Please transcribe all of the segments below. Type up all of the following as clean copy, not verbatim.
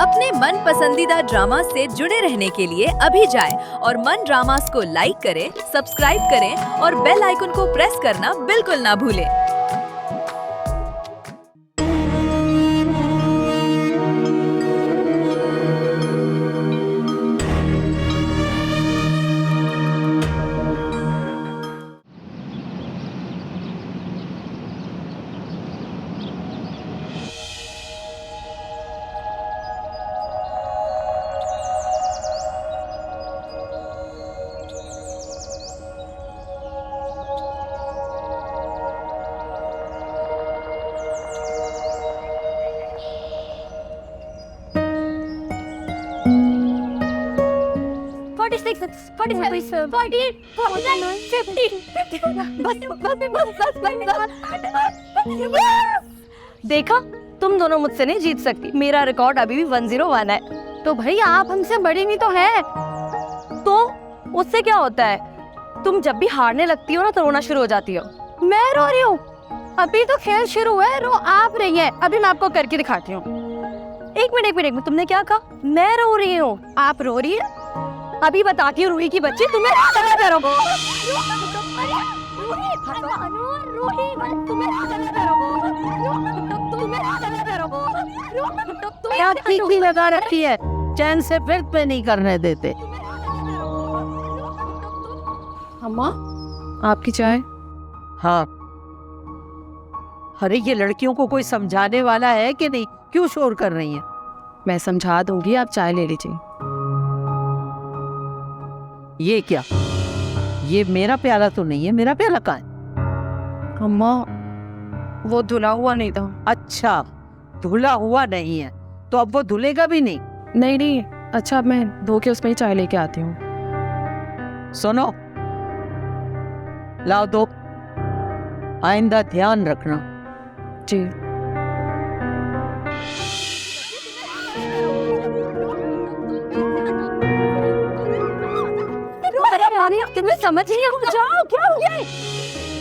अपने मन पसंदीदा ड्रामा से जुड़े रहने के लिए अभी जाएं और मन ड्रामास को लाइक करें, सब्सक्राइब करें और बेल आइकन को प्रेस करना बिल्कुल ना भूलें। देखा, तुम दोनों मुझसे नहीं जीत सकती। मेरा रिकॉर्ड अभी भी 101 है। तो भाई आप हमसे बड़ी नहीं तो है, तो उससे क्या होता है? तुम जब भी हारने लगती हो ना तो रोना शुरू हो जाती हो। मैं रो रही हूँ? अभी तो खेल शुरू है, रो आप रही है। अभी मैं आपको करके दिखाती हूँ। एक मिनट, तुमने क्या कहा? मैं रो रही हूँ, आप रो रही है? अभी बताती हूँ रूही की बच्ची, तुम्हें लगा रखी है, चैन से फिर पे नहीं करने देते। अम्मा, आपकी चाय। हाँ, अरे ये लड़कियों को कोई समझाने वाला है कि नहीं? क्यों शोर कर रही हैं? मैं समझा दूंगी, आप चाय ले लीजिए। ये क्या? ये मेरा प्याला तो नहीं है। मेरा प्याला कहाँ है? अम्मा, वो धुला हुआ नहीं था। अच्छा, धुला हुआ नहीं है तो अब वो धुलेगा भी नहीं? नहीं, अच्छा अब मैं धो के उसमें ही चाय लेके आती हूँ। सुनो, लाओ दो, आइंदा ध्यान रखना। जी। तुम्हें समझ नहीं आ जाओ, क्या हो गया है?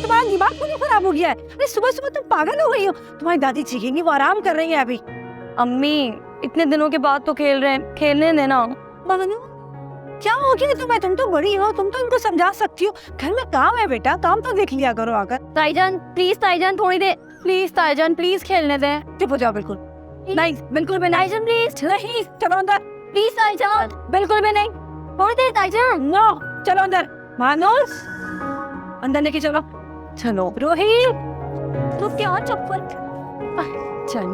तुम्हारा दिमाग क्यों खराब हो गया है? अरे सुबह सुबह तुम पागल हो गई हो। तुम्हारी दादी चीखेंगी, वो आराम कर रही है अभी। अम्मी, इतने दिनों के बाद तो खेल रहे हैं, खेलने देना। मगनू, क्या हो गया तुम्हें? तुम तो बड़ी हो, तुम तो इनको समझा सकती हो। घर में काम है बेटा, काम तो देख लिया करो आकर। ताईजान प्लीज, ताईजान थोड़ी देर प्लीज, ताईजान प्लीज खेलने दे। चुप हो जाओ, बिल्कुल नहीं, बिल्कुल भी नहीं। ताईजान प्लीज, नहीं, चलो अंदर प्लीज। ताईजान बिल्कुल भी नहीं, थोड़ी देर। ताईजान नो, चलो अंदर। मानोस, अंदर लेके चलो। चलो रोहित, तू क्या चप्पल? चल।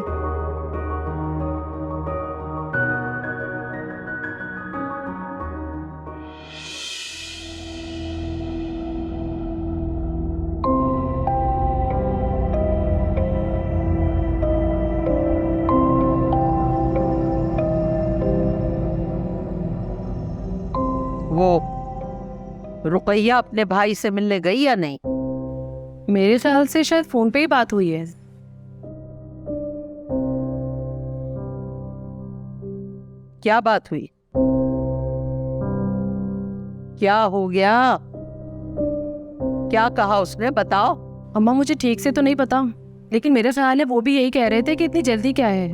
वो रुकैया अपने भाई से मिलने गई या नहीं? मेरे ख्याल से शायद फोन पे ही बात हुई है। क्या बात हुई? क्या हो गया? क्या कहा उसने? बताओ। अम्मा, मुझे ठीक से तो नहीं पता, लेकिन मेरे ख्याल है वो भी यही कह रहे थे कि इतनी जल्दी क्या है।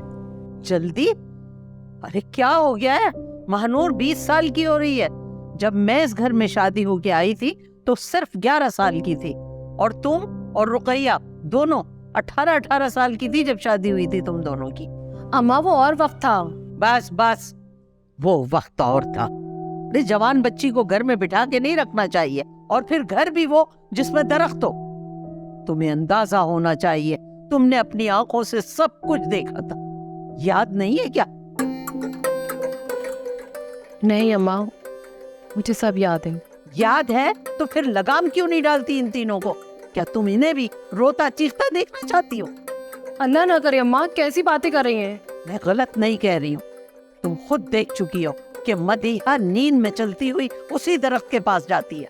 जल्दी? अरे क्या हो गया है? महानूर 20 साल की हो रही है। जब मैं इस घर में शादी होके आई थी तो सिर्फ 11 साल की थी, और तुम और रुकैया दोनों 18-18 साल की थी जब शादी हुई थी तुम दोनों की। अम्मा, वो और वक्त था। बस, वो वक्त और था। अरे जवान बच्ची को घर में बिठा के नहीं रखना चाहिए, और फिर घर भी वो जिसमें दरख्त हो। तुम्हें अंदाजा होना चाहिए, तुमने अपनी आंखों से सब कुछ देखा था। याद नहीं है क्या? नहीं अम्मा, मुझे सब याद है। याद है तो फिर लगाम क्यों नहीं डालती इन तीनों को? क्या तुम इन्हें भी रोता चीखता देखना चाहती हो? अल्लाह ना करे अम्मा, कैसी बातें कर रही हैं? मैं गलत नहीं कह रही हूँ। तुम खुद देख चुकी हो कि मदीहा नींद में चलती हुई उसी दरख्त के पास जाती है।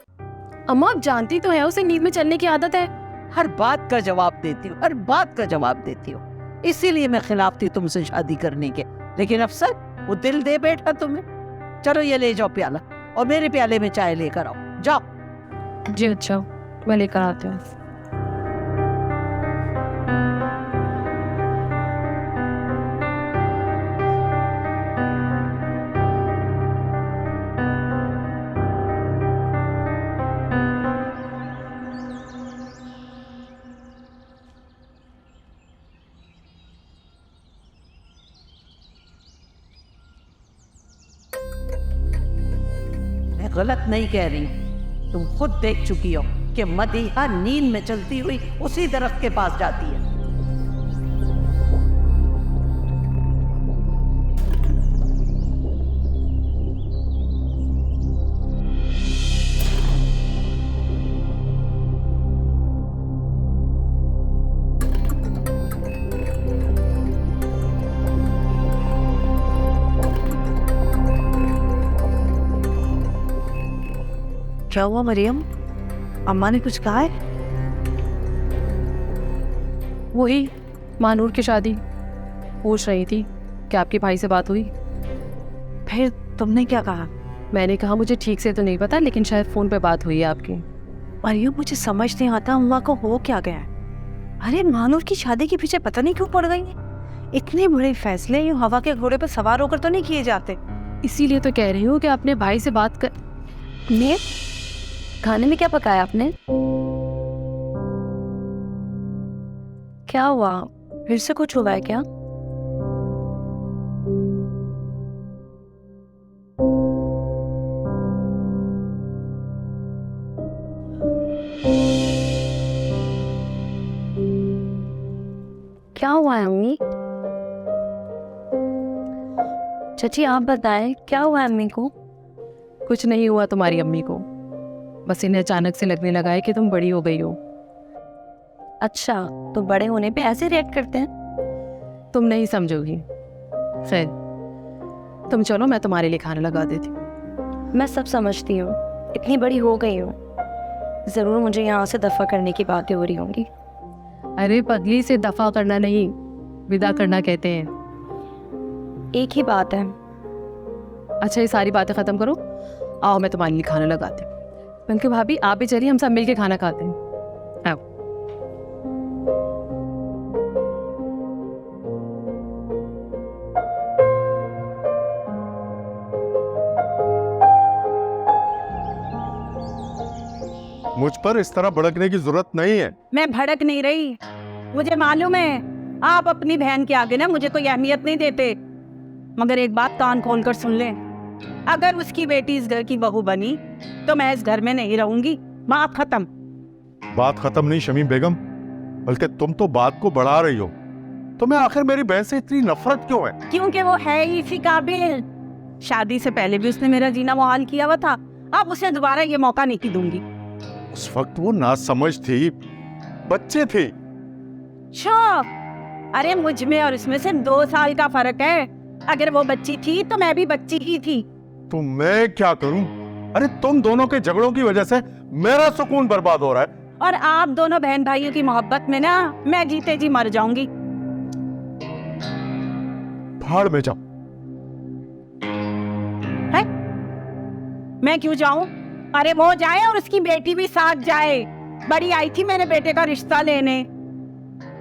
अम्मा, आप जानती तो है उसे नींद में चलने की आदत है। हर बात का जवाब देती हो, हर बात का जवाब देती हो। इसीलिए मैं खिलाफ थी तुमसे शादी करने के, लेकिन अफसर वो दिल दे बैठा तुम्हें। चलो ये ले जाओ प्याला, और मेरे प्याले में चाय लेकर आओ, जाओ। जी अच्छा, मैं लेकर आती हूँ। गलत नहीं कह रही, तुम खुद देख चुकी हो कि मदीहा नींद में चलती हुई उसी दरख्त के पास जाती है। क्या हुआ मरियम, अम्मा ने कुछ कहा है? वही मानूर की शादी पूछ रही थी कि आपके भाई से बात हुई। फिर तुमने क्या कहा? मैंने कहा मुझे ठीक से तो नहीं पता, लेकिन शायद फ़ोन पे बात हुई है आपकी। मरियम मुझे समझ नहीं आता अम्मा को हो क्या गया है। अरे मानूर की शादी के पीछे पता नहीं क्यों पड़ गई है। इतने बड़े फैसले यूं हवा के घोड़े पर सवार होकर तो नहीं किए जाते। इसीलिए तो कह रही हूँ कि अपने भाई से बात कर। ने खाने में क्या पकाया आपने? क्या हुआ, फिर से कुछ हुआ है क्या? क्या हुआ है अम्मी? चाची आप बताएं क्या हुआ है अम्मी को? कुछ नहीं हुआ तुम्हारी अम्मी को, बस इन्हें अचानक से लगने लगा है कि तुम बड़ी हो गई हो। अच्छा, तो बड़े होने पे ऐसे रिएक्ट करते हैं? तुम नहीं समझोगी। खैर तुम चलो, मैं तुम्हारे लिए खाना लगा देती हूँ। मैं सब समझती हूँ, इतनी बड़ी हो गई हूँ, जरूर मुझे यहाँ से दफा करने की बातें हो रही होंगी। अरे पगली, से दफा करना नहीं, विदा करना कहते हैं। एक ही बात है। अच्छा ये सारी बातें खत्म करो, आओ मैं तुम्हारे लिए खाना लगाती हूँ। पिंकी भाभी आप भी चलिए, हम सब मिलके खाना खाते हैं। आओ। मुझ पर इस तरह भड़कने की जरूरत नहीं है। मैं भड़क नहीं रही, मुझे मालूम है आप अपनी बहन के आगे ना मुझे कोई अहमियत नहीं देते। मगर एक बात कान खोलकर सुन लें, अगर उसकी बेटी इस घर की बहू बनी तो मैं इस घर में नहीं रहूंगी। बात खत्म। बात खत्म नहीं शमीम बेगम, बल्कि तुम तो बात को बढ़ा रही हो। तुम्हें आखिर मेरी बहन से इतनी नफरत क्यों है? क्योंकि वो है ही इसी काबिल। शादी से पहले भी उसने मेरा जीना मुहाल किया हुआ था, अब उसे दोबारा ये मौका नहीं दूंगी। उस वक्त वो नासमझ थी, बच्चे थे। अरे मुझ में और उसमें सिर्फ 2 साल का फर्क है। अगर वो बच्ची थी तो मैं भी बच्ची ही थी। तो मैं क्या करूं? अरे तुम दोनों के झगड़ों की वजह से मेरा सुकून बर्बाद हो रहा है। और आप दोनों बहन भाइयों की मोहब्बत में ना मैं जीते जी मर जाऊंगी। भाड़ में जाओ। है? मैं क्यों जाऊं? अरे वो जाए और उसकी बेटी भी साथ जाए। बड़ी आई थी मेरे बेटे का रिश्ता लेने,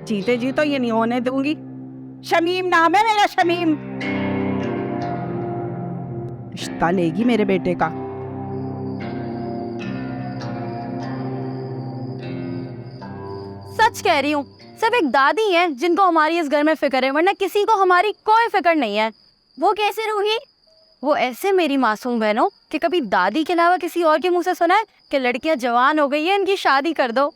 जीते जी तो ये नहीं होने दूंगी। शमीम नाम है मेरा, शमीम। रिश्ता लेगी मेरे बेटे का। सच कह रही हूँ, सिर्फ एक दादी है जिनको हमारी इस घर में फिक्र है, वरना किसी को हमारी कोई फिक्र नहीं है। वो कैसे रूही? वो ऐसे मेरी मासूम बहनों कि कभी दादी के अलावा किसी और के मुंह से सुना है कि लड़कियां जवान हो गई है, इनकी शादी कर दो।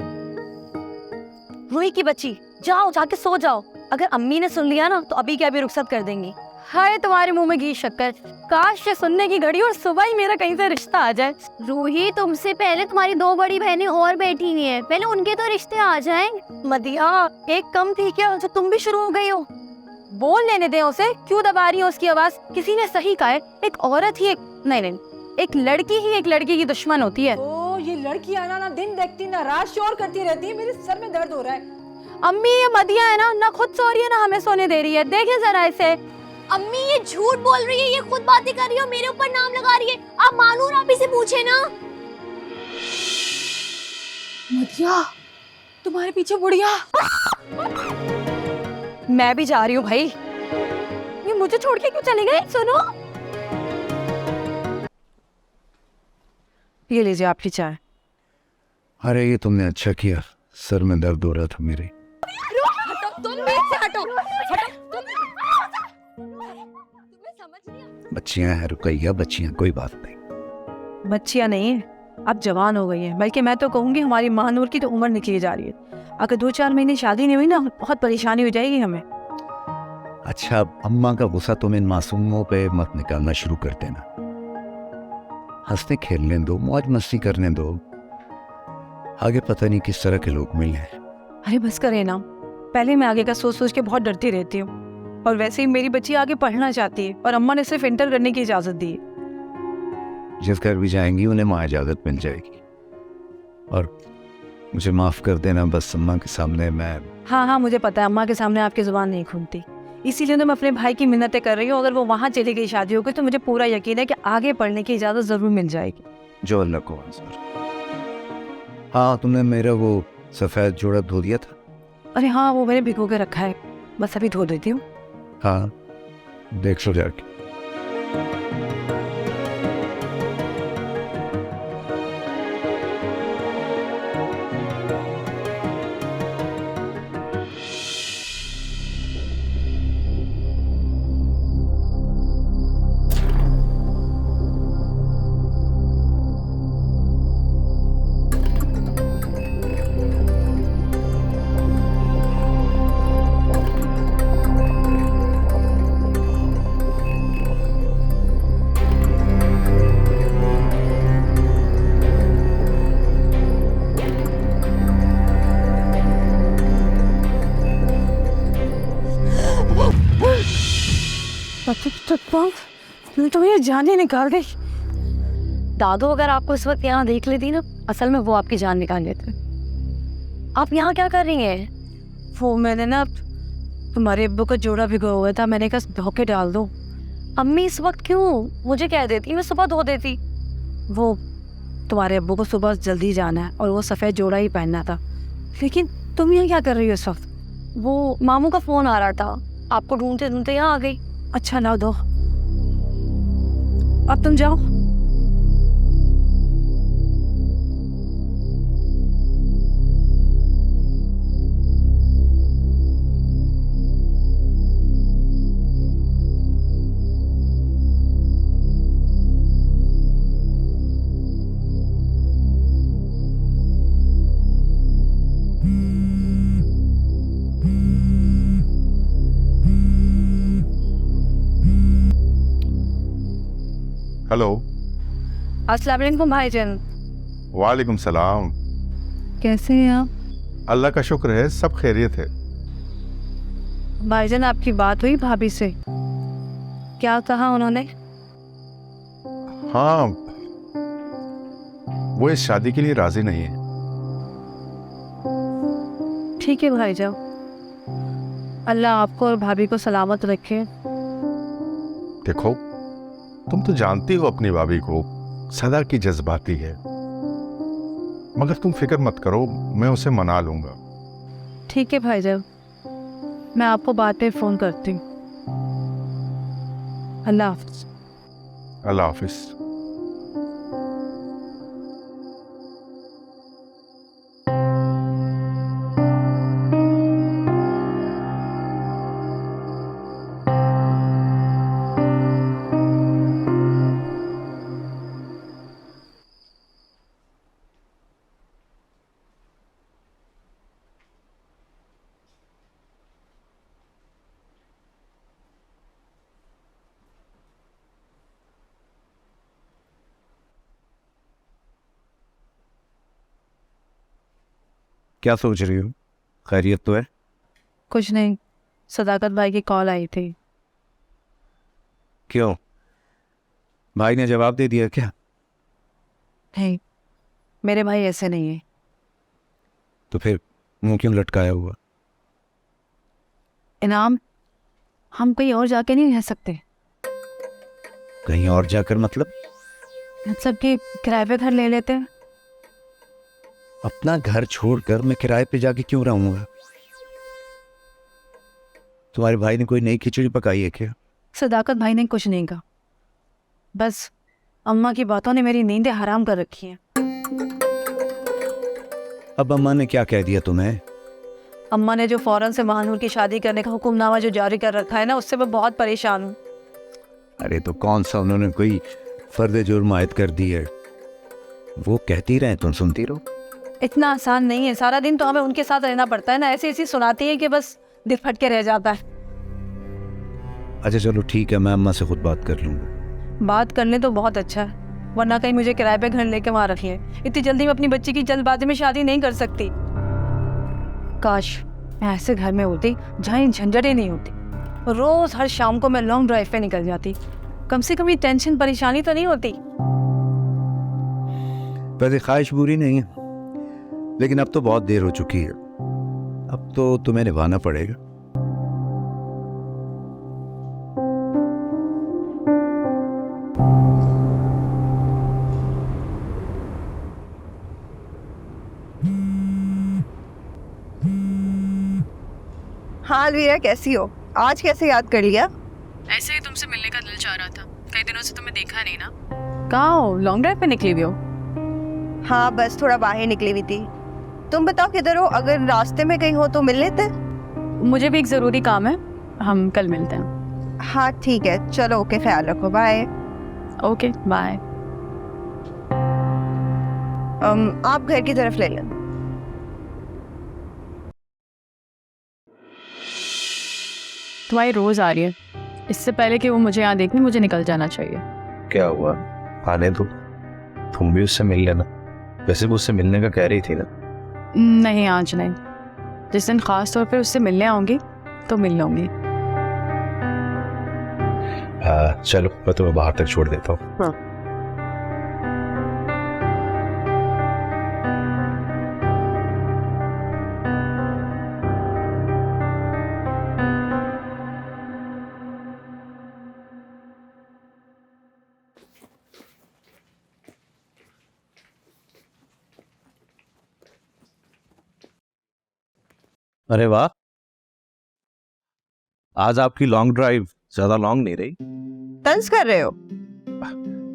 रूही की बच्ची, जाओ जाके सो जाओ। अगर अम्मी ने सुन लिया ना तो अभी के अभी रुखसत कर देंगी। हाय तुम्हारे मुंह में घी शक्कर, काश ये सुनने की घड़ी और सुबह ही मेरा कहीं से रिश्ता आ जाए। रूही तुमसे पहले तुम्हारी 2 बड़ी बहनें और बैठी हुई हैं, पहले उनके तो रिश्ते आ जाएं। मदिया एक कम थी क्या जो तुम भी शुरू हो गई हो? बोल लेने दे उसे, क्यों दबा रही हो उसकी आवाज? किसी ने सही कहा है, एक औरत ही एक लड़की ही एक लड़की की दुश्मन होती है। ओ ये लड़कियां ना दिन देखती ना रात शोर करती रहती है, मेरे सर में दर्द हो रहा है। अम्मी ये मदिया है ना खुद सो रही है ना हमें सोने दे रही है। देखे जरा इसे। अम्मी ये झूठ बोल रही है, ये खुद बातें कर रही है, मेरे ऊपर नाम लगा रही है। आप मानूर आप इसे पूछे ना। मदिया तुम्हारे पीछे बुढ़िया। मैं भी जा रही हूँ भाई, ये मुझे छोड़ के क्यों चले गए? सुनो, ये लीजिए आपकी चाय। अरे ये तुमने अच्छा किया, सर में दर्द हो रहा था मेरे। तुम बीच से हटो, बच्चियां हैं रुकैया, बच्चियां, कोई बात नहीं। बच्चियां नहीं है, अब जवान हो गई है। बल्कि मैं तो कहूँगी हमारी महानूर की तो उम्र निकली जा रही है। अगर 2-4 महीने शादी नहीं हुई ना, बहुत परेशानी हो जाएगी हमें। अच्छा, अम्मा का गुस्सा तुम इन मासूमों पे मत निकालना शुरू कर देना। हंसने खेलने दो, मौज मस्ती करने दो। आगे पता नहीं किस तरह के लोग मिले। अरे बस करें ना, पहले मैं आगे का सोच सोच के बहुत डरती रहती हूँ। और वैसे ही मेरी बच्ची आगे पढ़ना चाहती है और अम्मा ने सिर्फ इंटर करने की इजाज़त दी है। जिस घर भी जाएंगी उन्हें माँ इजाज़त मिल जाएगी। और मुझे माफ़ कर देना, बस अम्मा के सामने मैं... हाँ, मुझे पता है अम्मा के सामने आपकी ज़ुबान नहीं खुलती, इसीलिए तो मैं अपने भाई की मिन्नतें कर रही हूँ। अगर वो वहाँ चली गई शादी हो गई तो मुझे पूरा यकीन है कि आगे पढ़ने की इजाज़त ज़रूर मिल जाएगी। जो अल्लाह को मंजूर। हाँ, तुमने मेरा वो सफ़ेद जोड़ा धो दिया था? अरे हाँ, वो मैंने भिगो के रखा है, बस अभी धो देती हूँ। हाँ, देख लो जाके। तो ये जान ही निकाल गई। दादू अगर आपको इस वक्त यहाँ देख लेती ना, असल में वो आपकी जान निकाल लेते। आप यहाँ क्या कर रही हैं? वो मैंने ना तुम्हारे अब्बू का जोड़ा भिगोया हुआ था, मैंने कहा धो के डाल दो। अम्मी इस वक्त क्यों? मुझे कह देती, मैं सुबह धो देती। वो तुम्हारे अब्बू को सुबह जल्दी जाना है और वो सफ़ेद जोड़ा ही पहनना था। लेकिन तुम यहाँ क्या कर रही हो इस वक्त? वो मामू का फ़ोन आ रहा था, आपको ढूंढते ढूंढते यहाँ आ गई। अच्छा लाओ दो, अब तुम जाओ। हेलो। अस्सलाम वालेकुम भाईजान। वालेकुम सलाम। कैसे हैं आप? अल्लाह का शुक्र है, सब खैरियत है। भाईजान आपकी बात हुई भाभी से? क्या कहा उन्होंने? हाँ, वो इस शादी के लिए राजी नहीं है। ठीक है भाईजान, अल्लाह आपको और भाभी को सलामत रखे। देखो, तुम तो जानती हो अपनी भाभी को, सदा की जज्बाती है। मगर तुम फिक्र मत करो, मैं उसे मना लूंगा। ठीक है भाईजान, मैं आपको बाद में फ़ोन करती हूँ। अल्लाह हाफ़िज़। अल्लाह हाफिज। क्या सोच रही हो? खैरियत तो है? कुछ नहीं, सदाकत भाई की कॉल आई थी। क्यों, भाई ने जवाब दे दिया क्या? नहीं, मेरे भाई ऐसे नहीं है। तो फिर मुंह क्यों लटकाया हुआ? इनाम, हम कहीं और जाके नहीं रह सकते। कहीं और जाकर मतलब? कि किराए पे घर ले लेते हैं। अपना घर छोड़कर मैं किराए पे जाके क्यों रहूंगा? तुम्हारे भाई ने कोई नई खिचड़ी पकाई है क्या? सदाकत भाई ने कुछ नहीं कहा, बस अम्मा की बातों ने मेरी नींदें हराम कर रखी हैं। अब अम्मा ने क्या कह दिया तुम्हें? अम्मा ने जो फौरन से महानूर की शादी करने का हुक्मनामा जो जारी कर रखा है ना, उससे मैं बहुत परेशान हूँ। अरे तो कौन सा उन्होंने कोई फर्द जुर्म आयद कर दी है? वो कहती रहे तुम सुनती रहो। इतना आसान नहीं है, सारा दिन तो हमें उनके साथ रहना पड़ता है ना, ऐसी ऐसी सुनाती है कि बस दिल फट के रह जाता है। अच्छा चलो ठीक है, मैं अम्मा से खुद बात कर लूँगा। बात करने तो बहुत अच्छा है, वरना कहीं मुझे किराए पे घर लेके वहां रखिए। इतनी जल्दी मैं अपनी बच्ची की जल्दबाजी में शादी नहीं कर सकती। काश मैं ऐसे घर में होती जहाँ ये झंझटें नहीं होती। रोज हर शाम को मैं लॉन्ग ड्राइव पे निकल जाती, कम से कम ये टेंशन परेशानी तो नहीं होती। वैसे ख्वाहिश बुरी नहीं है, लेकिन अब तो बहुत देर हो चुकी है, अब तो तुम्हें निभाना पड़ेगा। हाँ वीरा, कैसी हो? आज कैसे याद कर लिया? ऐसे ही तुमसे मिलने का दिल चाह रहा था, कई दिनों से तुम्हें देखा नहीं ना। कहाँ हो? लॉन्ग ड्राइव पे निकली हुई हो? हाँ बस थोड़ा बाहर निकली हुई थी। तुम बताओ किधर हो? अगर रास्ते में कहीं हो तो मिल लेते। मुझे भी एक ज़रूरी काम है, हम कल मिलते हैं। हाँ ठीक है, चलो ओके, ख्याल रखो, बाय। Okay bye. आप घर की तरफ ले लें। तुम्हारी रोज़ आ रही है, इससे पहले कि वो मुझे यहाँ देखे मुझे निकल जाना चाहिए। क्या हुआ? आने दो, तुम भी उससे मिल लेना। वैसे भी उससे मिलने का कह रही थी ना। नहीं आज नहीं, जिस दिन खास तौर पे उससे मिलने आऊंगी तो मिल लूंगी। चलो मैं तुम्हें बाहर तक छोड़ देता हूँ। हाँ। अरे वाह, आज आपकी लॉन्ग ड्राइव ज्यादा लॉन्ग नहीं रही। तंज कर रहे हो?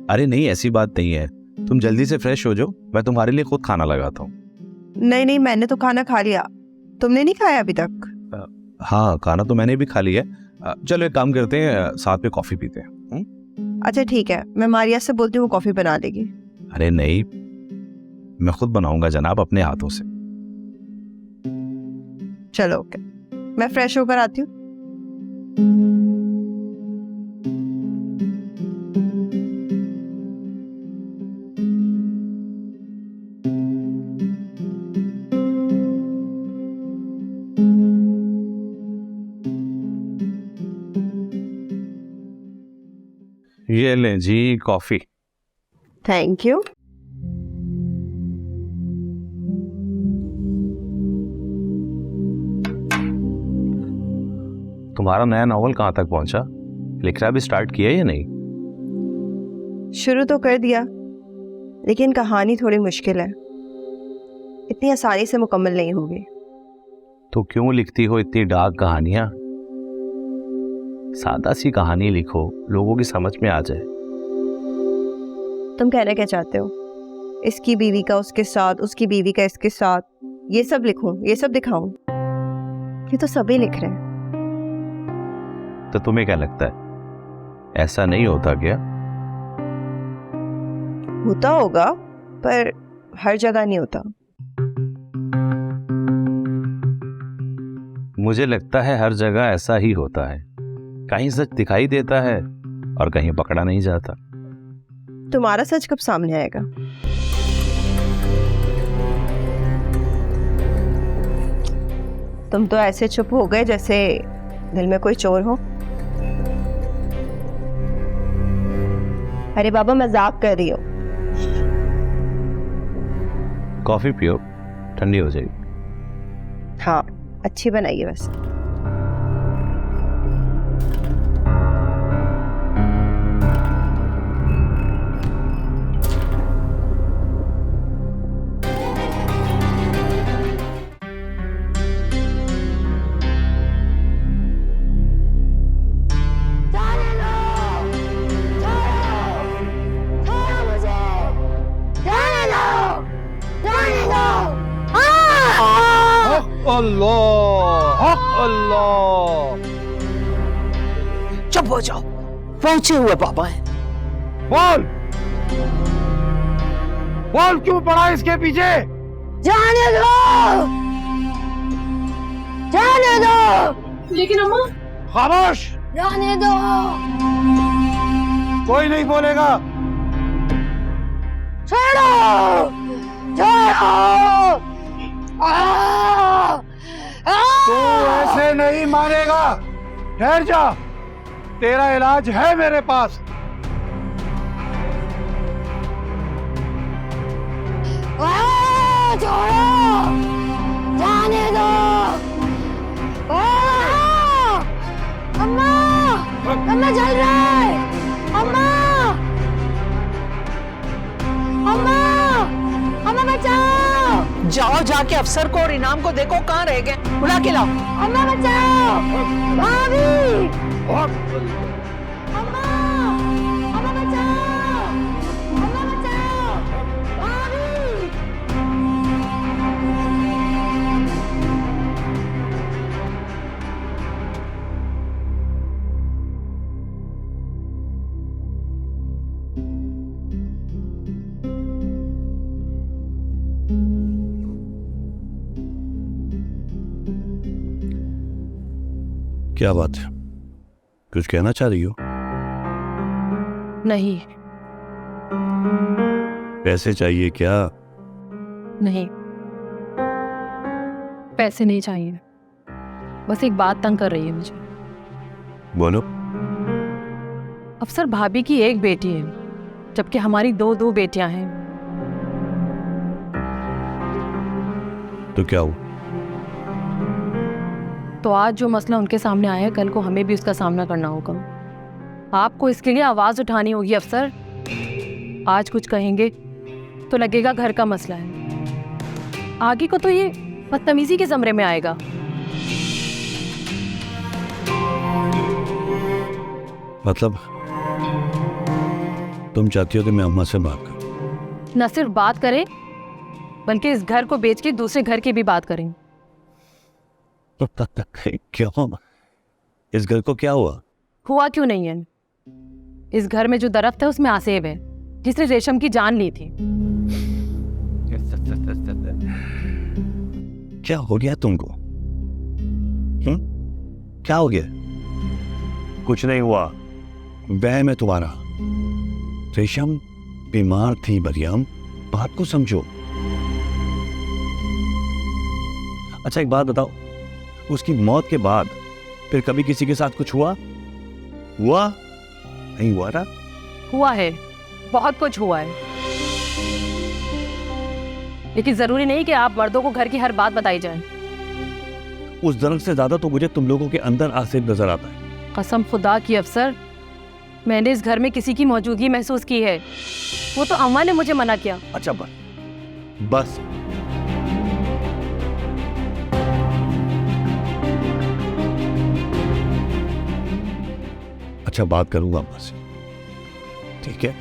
अरे नहीं, ऐसी बात नहीं है, तुम जल्दी से फ्रेश हो जाओ, मैं तुम्हारे लिए खुद खाना लगाता हूँ। नहीं नहीं, मैंने तो खाना खा लिया, तुमने नहीं खाया अभी तक? हाँ खाना तो मैंने भी खा लिया। चलो एक काम करते हैं, साथ में कॉफी पीते हैं। अच्छा ठीक है, मैं मारिया से बोलती हूँ, कॉफी बना देगी। अरे नहीं, मैं खुद बनाऊंगा जनाब, अपने हाथों से। चलो ओके, मैं फ्रेश होकर आती हूँ। ये लें जी कॉफी। Thank you. तुम्हारा नया नॉवल कहाँ तक पहुंचा? लिखना भी स्टार्ट किया या नहीं? शुरू तो कर दिया, लेकिन कहानी थोड़ी मुश्किल है, इतनी आसानी से मुकम्मल नहीं होगी। तो क्यों लिखती हो इतनी डार्क कहानियां? सादा सी कहानी लिखो, लोगों की समझ में आ जाए। तुम कहना क्या चाहते हो? इसकी बीवी का उसके साथ, उसकी बीवी का इसके साथ, ये सब लिखूं, ये सब दिखाऊं? ये तो सभी लिख रहे हैं। तो तुम्हें क्या लगता है, ऐसा नहीं होता क्या? होता होगा, पर हर जगह नहीं होता। मुझे लगता है हर जगह ऐसा ही होता है, कहीं सच दिखाई देता है और कहीं पकड़ा नहीं जाता। तुम्हारा सच कब सामने आएगा? तुम तो ऐसे चुप हो गए जैसे दिल में कोई चोर हो। अरे बाबा, मजाक कर रही हो। कॉफी पियो, ठंडी हो जाएगी। हाँ अच्छी बनाइए वैसे। अल्लाह अल्लाह। चुप हो जाओ, पहुंचे हुए पापा हैं। बोल। बोल क्यों पड़ा इसके पीछे? जाने दो, जाने दो। लेकिन अम्मा। खामोश, जाने दो। कोई नहीं बोलेगा। छोड़ो, छोड़ो। तू ऐसे नहीं मानेगा। ठहर जा, तेरा इलाज है मेरे पास। छोड़ो, जाने दो। अम्मा, अम्मा जल रहा है। अम्मा, अम्मा, अम्मा बचाओ। जाओ जाके अफसर को और इनाम को देखो कहाँ रह गए, बुला के लाओ। अम्मा बचाओ, भाभी। अम्मा, अम्मा बचाओ, अम्मा बचाओ, भाभी। क्या बात है, कुछ कहना चाह रही हो? नहीं पैसे चाहिए क्या? नहीं, पैसे नहीं चाहिए, बस एक बात तंग कर रही है मुझे। बोलो। अफसर, भाभी की एक बेटी है जबकि हमारी दो बेटियां हैं। तो क्या हुआ? तो आज जो मसला उनके सामने आया है, कल को हमें भी उसका सामना करना होगा। आपको इसके लिए आवाज उठानी होगी अफसर। आज कुछ कहेंगे तो लगेगा घर का मसला है, आगे को तो ये बदतमीजी के ज़मरे में आएगा। मतलब तुम चाहती हो कि मैं अम्मा से बात करूं? न सिर्फ बात करें बल्कि इस घर को बेच के दूसरे घर की भी बात करें। क्यों? इस घर को क्या हुआ? हुआ क्यों नहीं है? इस घर में जो दरख्त है उसमें आसेब है जिसने रेशम की जान ली थी। क्या हो गया तुमको? क्या हो गया? कुछ नहीं हुआ, वहम है तुम्हारा। रेशम बीमार थी मरियम, बात को समझो। अच्छा एक बात बताओ, उसकी मौत के बाद फिर कभी किसी के साथ कुछ हुआ? हुआ? नहीं हुआ ना? हुआ है, बहुत कुछ हुआ है, लेकिन जरूरी नहीं कि आप मर्दों को घर की हर बात बताई जाए। उस दरख्त से ज्यादा तो मुझे तुम लोगों के अंदर आसेब नजर आता है। कसम खुदा की अफसर, मैंने इस घर में किसी की मौजूदगी महसूस की है। वो तो अम्मा ने मुझे मना किया। अच्छा बस अच्छा, बात करूंगा अम्मा से, ठीक है?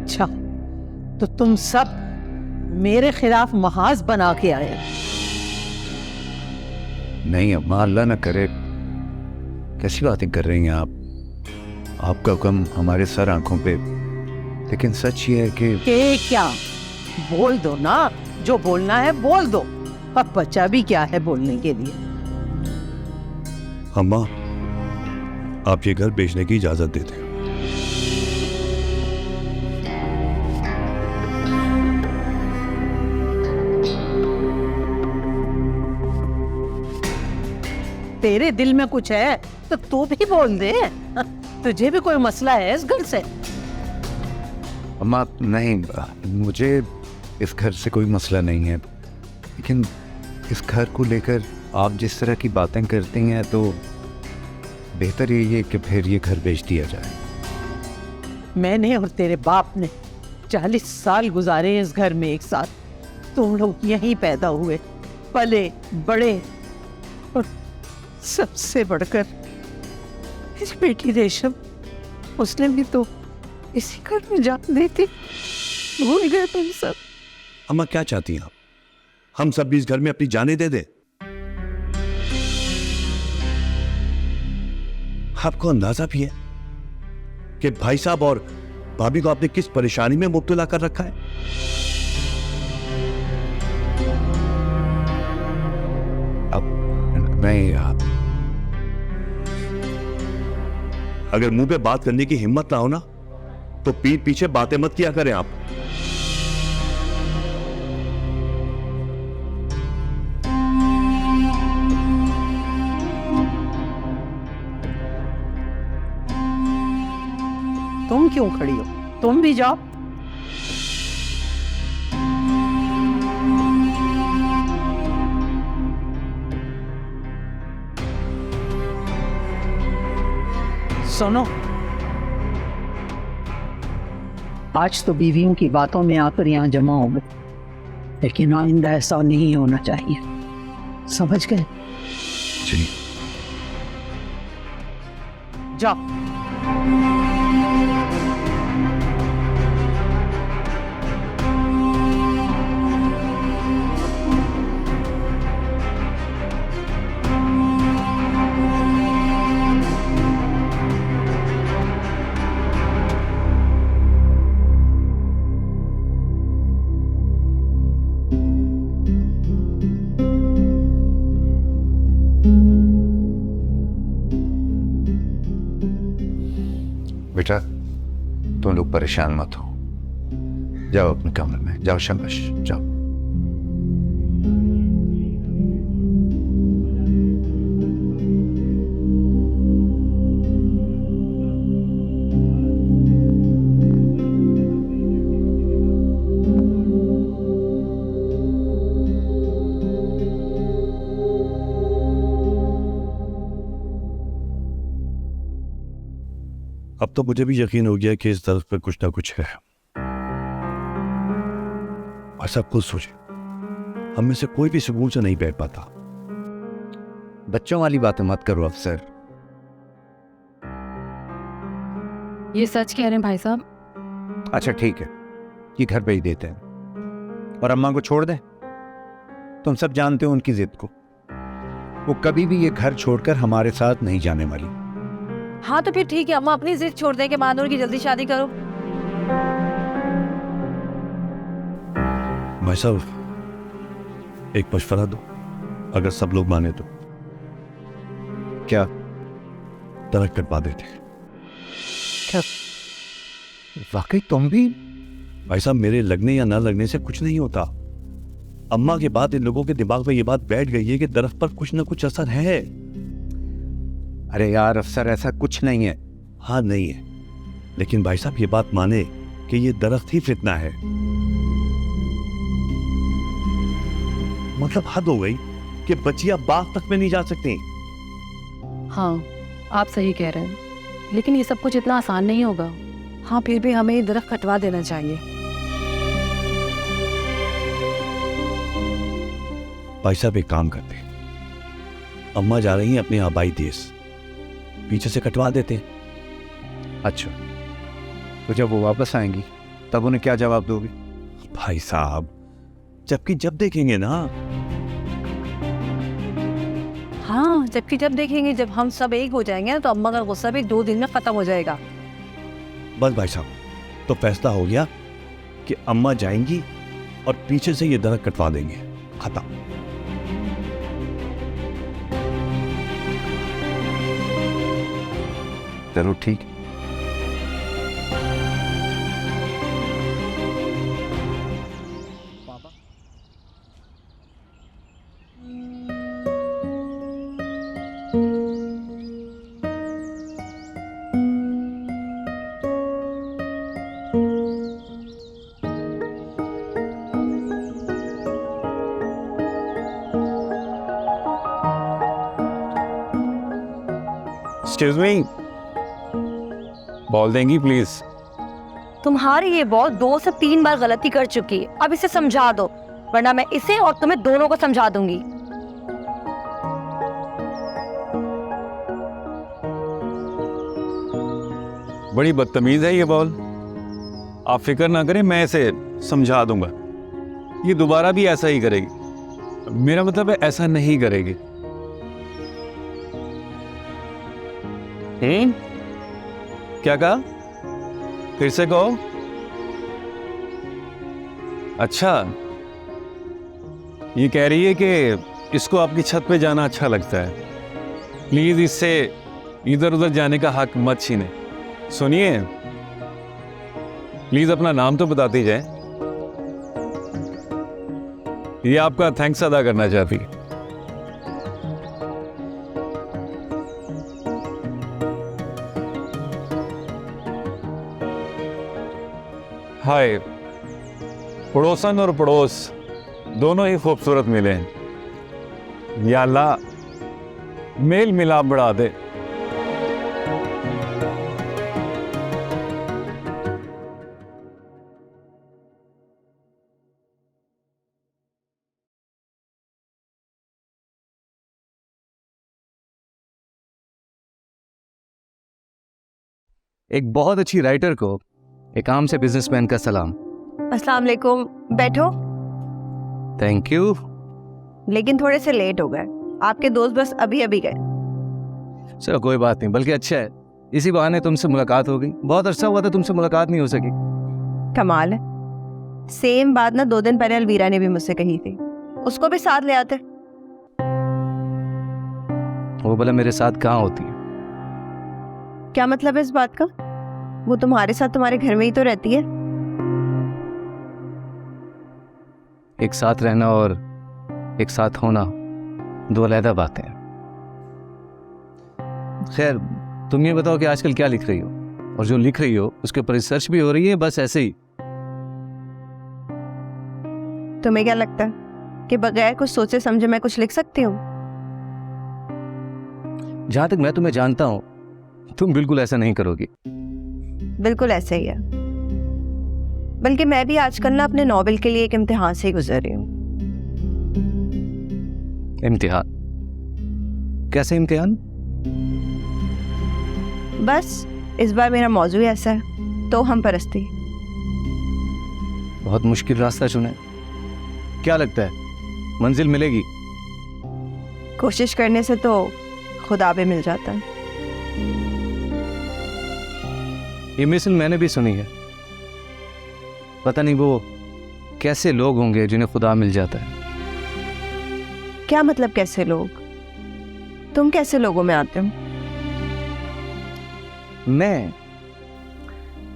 अच्छा, तो तुम सब मेरे खिलाफ महाज बना के आए? नहीं अम्मा, अल्लाह ना करे, कैसी बातें कर रही हैं आप? आपका हुक्म हमारे सर आंखों पे। लेकिन सच ये है कि क्या? बोल दो ना, जो बोलना है बोल दो। अब बच्चा भी क्या है बोलने के लिए? अम्मा, आप ये घर बेचने की इजाजत दे दें। तेरे दिल में कुछ है तो तू भी बोल दे। तुझे भी कोई मसला है इस घर से? अम्मा नहीं, मुझे इस घर से कोई मसला नहीं है, लेकिन इस घर को लेकर आप जिस तरह की बातें करती हैं तो बेहतर यही है कि फिर ये घर बेच दिया जाए। मैंने और तेरे बाप ने 40 साल गुजारे इस घर में एक साथ। तुम लोग यहीं पैदा हुए, पले, बड़े और सबसे बढ़कर इस बेटी रेशम, उसने भी तो इसी घर में जान दी थी। भूल गए तुम सब। अम्मा क्या चाहती हैं आप? हम सब भी इस घर में अपनी जानें दे दें? आपको अंदाजा भी है कि भाई साहब और भाभी को आपने किस परेशानी में मुब्तला कर रखा है? अब मैं अगर मुंह पे बात करने की हिम्मत ना हो ना, तो पीठ पीछे बातें मत किया करें आप। तुम क्यों खड़ी हो? तुम भी जाओ। सुनो, आज तो बीवियों की बातों में आकर यहाँ जमा हो गए, लेकिन आइंदा ऐसा नहीं होना चाहिए, समझ गए? जी। जाओ। बेटा, तुम लोग परेशान मत हो, जाओ अपने कमरे में जाओ। शाबाश, जाओ। अब तो मुझे भी यकीन हो गया कि इस दर्द पे कुछ ना कुछ है। और सब कुछ सोचे, हम में से कोई भी सुकून से नहीं बैठ पाता। बच्चों वाली बातें मत करो अफसर। ये सच कह रहे हैं भाई साहब। अच्छा ठीक है, ये घर पे ही देते हैं और अम्मा को छोड़ दें। तुम सब जानते हो उनकी जिद को, वो कभी भी ये घर छोड़कर हमारे साथ नहीं जाने वाली। हाँ तो फिर ठीक है, अम्मा अपनी जिद छोड़ दें कि मानूर की जल्दी शादी करो। भाई साहब, एक मशवरा दो, अगर सब लोग माने तो। क्या? तलाक कटवा देते। क्या वाकई तुम भी? भाई साहब, मेरे लगने या ना लगने से कुछ नहीं होता। अम्मा के बाद इन लोगों के दिमाग में ये बात बैठ गई है कि दरख्त पर कुछ ना कुछ असर है। अरे यार अफसर, ऐसा कुछ नहीं है। हाँ नहीं है, लेकिन भाई साहब ये बात माने कि ये दरख्त ही फितना है। मतलब हद हो गई कि बच्चियां बाग तक में नहीं जा सकती। हाँ आप सही कह रहे हैं, लेकिन ये सब कुछ इतना आसान नहीं होगा। हाँ फिर भी हमें ये दरख्त कटवा देना चाहिए। भाई साहब एक काम करते हैं, अम्मा जा रही हैं अपने आबाई देश, पीछे से कटवा देते हैं। अच्छा, तो जब वो वापस आएंगी तब उन्हें क्या जवाब दोगे? भाई साहब, जबकि जब देखेंगे ना। हाँ जबकि जब देखेंगे, जब हम सब एक हो जाएंगे ना, तो अम्मा का गुस्सा भी 2 दिन में खत्म हो जाएगा। बस भाई साहब, तो फैसला हो गया कि अम्मा जाएंगी और पीछे से ये दरख्त कटवा देंगे, खत्म। चलो ठीक। एक्सक्यूज मी, बॉल देंगी प्लीज? तुम्हारी ये बॉल 2 से 3 बार गलती कर चुकी है, अब इसे समझा दो, वरना मैं इसे और तुम्हें दोनों को समझा दूंगी। बड़ी बदतमीज है ये बॉल। आप फिक्र ना करें, मैं इसे समझा दूंगा। ये दोबारा भी ऐसा ही करेगी। मेरा मतलब है ऐसा नहीं करेगी। क्या कहा? फिर से कहो। अच्छा, ये कह रही है कि इसको आपकी छत पे जाना अच्छा लगता है। प्लीज इससे इधर उधर जाने का हक मत छीने। सुनिए, प्लीज अपना नाम तो बताती जाए। ये आपका थैंक्स अदा करना चाहती है। हाय, पड़ोसन और पड़ोस दोनों ही खूबसूरत मिले हैं। या अल्लाह, मेल मिलाप बढ़ा दे। एक बहुत अच्छी राइटर को एक आम से बिजनेसमैन का सलाम। अस्सलाम वालेकुम, बैठो। Thank you. लेकिन थोड़े से लेट हो गए, आपके दोस्त बस अभी अभी गए। चलो कोई बात नहीं, बल्कि अच्छा है, इसी बहाने तुमसे मुलाकात हो गई। बहुत अरसा हुआ था तुमसे मुलाकात नहीं हो सकी। कमाल है, सेम बात ना 2 दिन पहले अलवीरा ने भी मुझसे कही थी। उसको भी साथ ले आते। वो भला मेरे साथ कहाँ होती है? क्या मतलब है इस बात का? वो तुम्हारे साथ तुम्हारे घर में ही तो रहती है। एक साथ रहना और एक साथ होना दो अलग बातें हैं। खैर, तुम ये बताओ कि आजकल क्या लिख रही हो, और जो लिख रही हो उसके ऊपर रिसर्च भी हो रही है, बस ऐसे ही? तुम्हें क्या लगता है कि बगैर कुछ सोचे समझे मैं कुछ लिख सकती हूँ? जहां तक मैं तुम्हें जानता हूं, तुम बिल्कुल ऐसा नहीं करोगी। बिल्कुल ऐसे ही है। बल्कि मैं भी आजकल ना अपने नॉवेल के लिए एक इम्तिहान से ही गुजर रही हूँ। इम्तिहान? कैसे इम्तिहान? बस इस बार मेरा मौजू ही ऐसा है, तो हम परस्ती। बहुत मुश्किल रास्ता चुने। क्या लगता है मंजिल मिलेगी? कोशिश करने से तो खुदा भी मिल जाता है। ये मिसल मैंने भी सुनी है। पता नहीं वो कैसे लोग होंगे जिन्हें खुदा मिल जाता है। क्या मतलब कैसे लोग? तुम कैसे लोगों में आते हो? मैं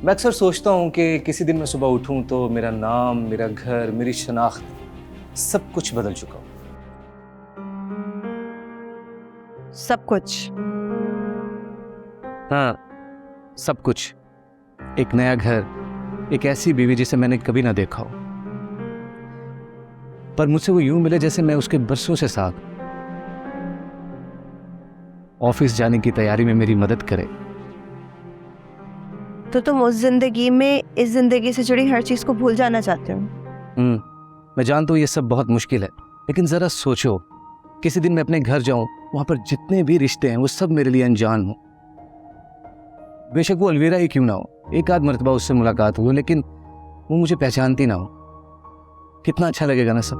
अक्सर सोचता हूँ कि किसी दिन मैं सुबह उठूँ तो मेरा नाम, मेरा घर, मेरी शनाख्त सब कुछ बदल चुका हो। सब कुछ? हाँ, सब कुछ। एक नया घर, एक ऐसी बीवी जिसे मैंने कभी ना देखा हो, पर मुझसे वो यूं मिले जैसे मैं उसके बरसों से साथ। ऑफिस जाने की तैयारी में मेरी मदद करे। तो तुम उस जिंदगी में इस जिंदगी से जुड़ी हर चीज को भूल जाना चाहते हो? मैं जानता हूँ ये सब बहुत मुश्किल है, लेकिन जरा सोचो, किसी दिन मैं अपने घर जाऊं, वहां पर जितने भी रिश्ते हैं वो सब मेरे लिए अनजान हो। बेशक वो अलवीरा ही क्यों ना हो, एक आध मरतबा उससे मुलाकात हो, लेकिन वो मुझे पहचानती ना हो। कितना अच्छा लगेगा ना सब।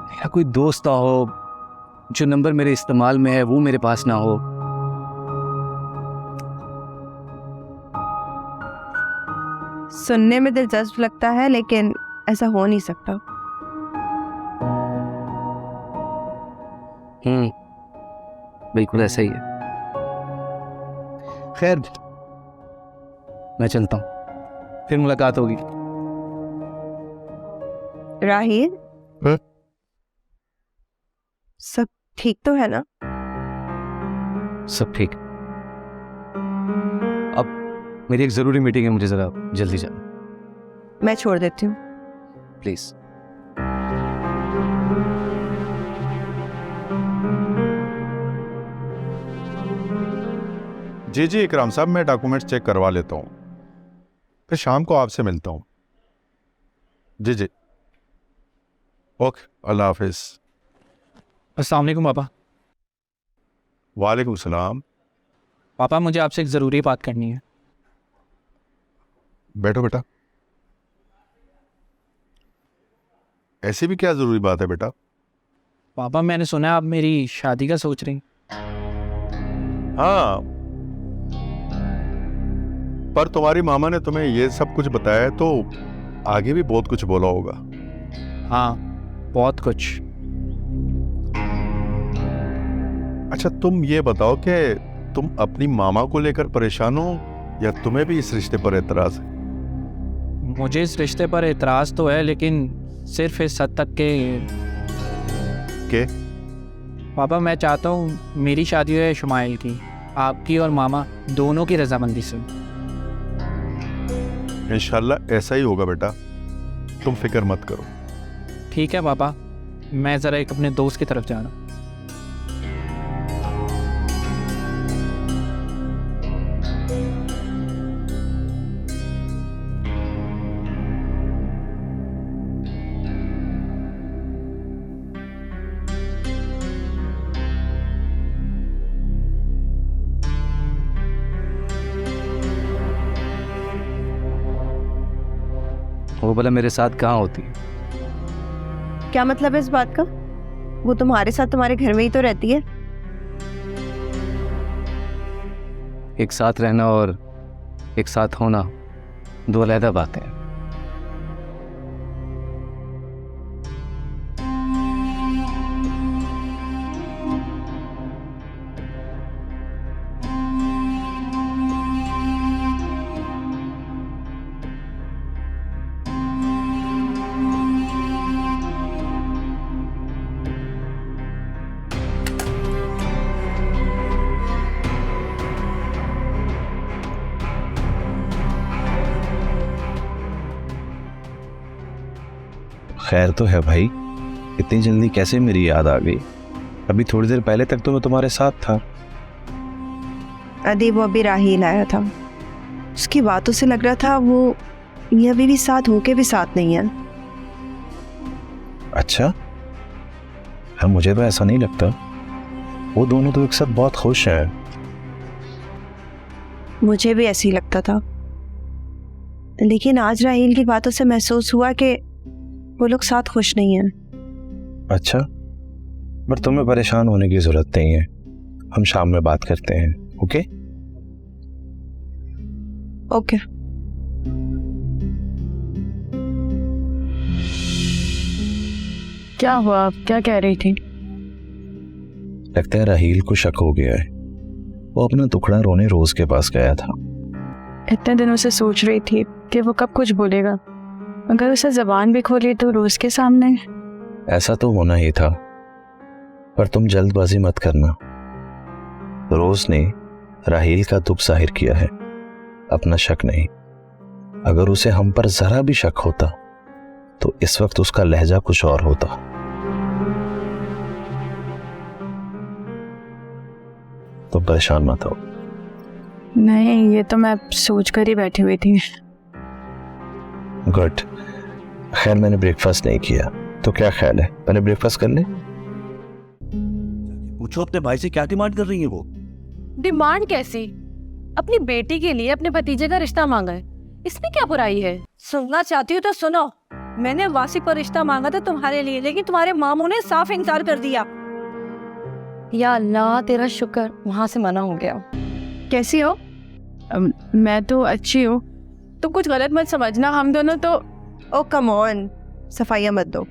मेरा कोई दोस्त ना हो, जो नंबर मेरे इस्तेमाल में है वो मेरे पास ना हो। सुनने में दिलचस्प लगता है, लेकिन ऐसा हो नहीं सकता। बिल्कुल ऐसा ही है। खैर, मैं चलता हूं, फिर मुलाकात होगी। राहिल, सब ठीक तो है ना? सब ठीक। अब मेरी एक जरूरी मीटिंग है, मुझे जरा जल्दी जाना। मैं छोड़ देती हूँ। प्लीज। जी जी इकराम साहब, मैं डॉक्यूमेंट्स चेक करवा लेता हूँ, फिर शाम को आपसे मिलता हूँ। जी जी, ओके, अल्लाह हाफिज। अस्सलाम वालेकुम पापा। वालेकुम सलाम। पापा मुझे आपसे एक ज़रूरी बात करनी है। बैठो बेटा। ऐसी भी क्या जरूरी बात है बेटा? पापा मैंने सुना है आप मेरी शादी का सोच रही। हाँ, पर तुम्हारी मामा ने तुम्हें ये सब कुछ बताया है तो आगे भी बहुत कुछ बोला होगा। हाँ, बहुत कुछ। अच्छा तुम ये बताओ कि तुम अपनी मामा को लेकर परेशान हो या तुम्हें भी इस रिश्ते पर एतराज है? मुझे इस रिश्ते पर एतराज़ तो है, लेकिन सिर्फ इस हद तक के पापा मैं चाहता हूँ मेरी शादी है शुमाइल की, आपकी और मामा दोनों की रजामंदी से। इंशाल्लाह ऐसा ही होगा बेटा, तुम फिक्र मत करो। ठीक है पापा, मैं ज़रा एक अपने दोस्त की तरफ जा रहा हूँ। वो भला मेरे साथ कहाँ होती? क्या मतलब है इस बात का? वो तुम्हारे साथ तुम्हारे घर में ही तो रहती है। एक साथ रहना और एक साथ होना दो अलग बातें हैं। खैर तो है भाई, इतनी जल्दी कैसे मेरी याद आ गई? अभी थोड़ी देर पहले तक तो मैं तुम्हारे साथ था। अदी वो अभी राहील आया था, उसकी बातों से लग रहा था वो ये अभी भी साथ होके भी साथ नहीं है। अच्छा यार, मुझे तो ऐसा नहीं लगता। वो दोनों तो एक साथ बहुत खुश हैं। मुझे भी ऐसे ही लगता था, लेकिन आज राहील की बातों से महसूस हुआ कि वो लोग साथ खुश नहीं हैं। अच्छा, पर तुम्हें परेशान होने की जरूरत नहीं है, हम शाम में बात करते हैं। Okay okay. क्या हुआ? आप क्या कह रही थी? लगता है राहील को शक हो गया है। वो अपना टुकड़ा रोने रोज के पास गया था। इतने दिनों से सोच रही थी कि वो कब कुछ बोलेगा, अगर उसे जबान भी खोली तो रोज के सामने। ऐसा तो होना ही था, पर तुम जल्दबाजी मत करना। रोज ने राहील का दुख जाहिर किया है, अपना शक नहीं। अगर उसे हम पर जरा भी शक होता तो इस वक्त उसका लहजा कुछ और होता। तो परेशान मत हो। नहीं, ये तो मैं सोच कर ही बैठी हुई थी। गुड। खैर मैंने ब्रेकफास्ट नहीं किया, तो क्या ख्याल है मैंने ब्रेकफास्ट कर ले? पूछो अपने भाई से क्या डिमांड कर रही है वो? डिमांड कैसी? अपनी बेटी के लिए अपने भतीजे का रिश्ता मांगा है, इसमें क्या बुराई है? सुनना चाहती हो तो सुनो। मैंने वासी पर रिश्ता मांगा था तुम्हारे लिए, लेकिन तुम्हारे मामू ने साफ इनकार कर दिया। या अल्लाह तेरा शुक्र, वहां से मना हो गया। कैसी हो? मैं तो अच्छी हूँ, तो कुछ गलत मत समझना। हम दोनों तो ओ कम ऑन, सफाइयाँ मत दो।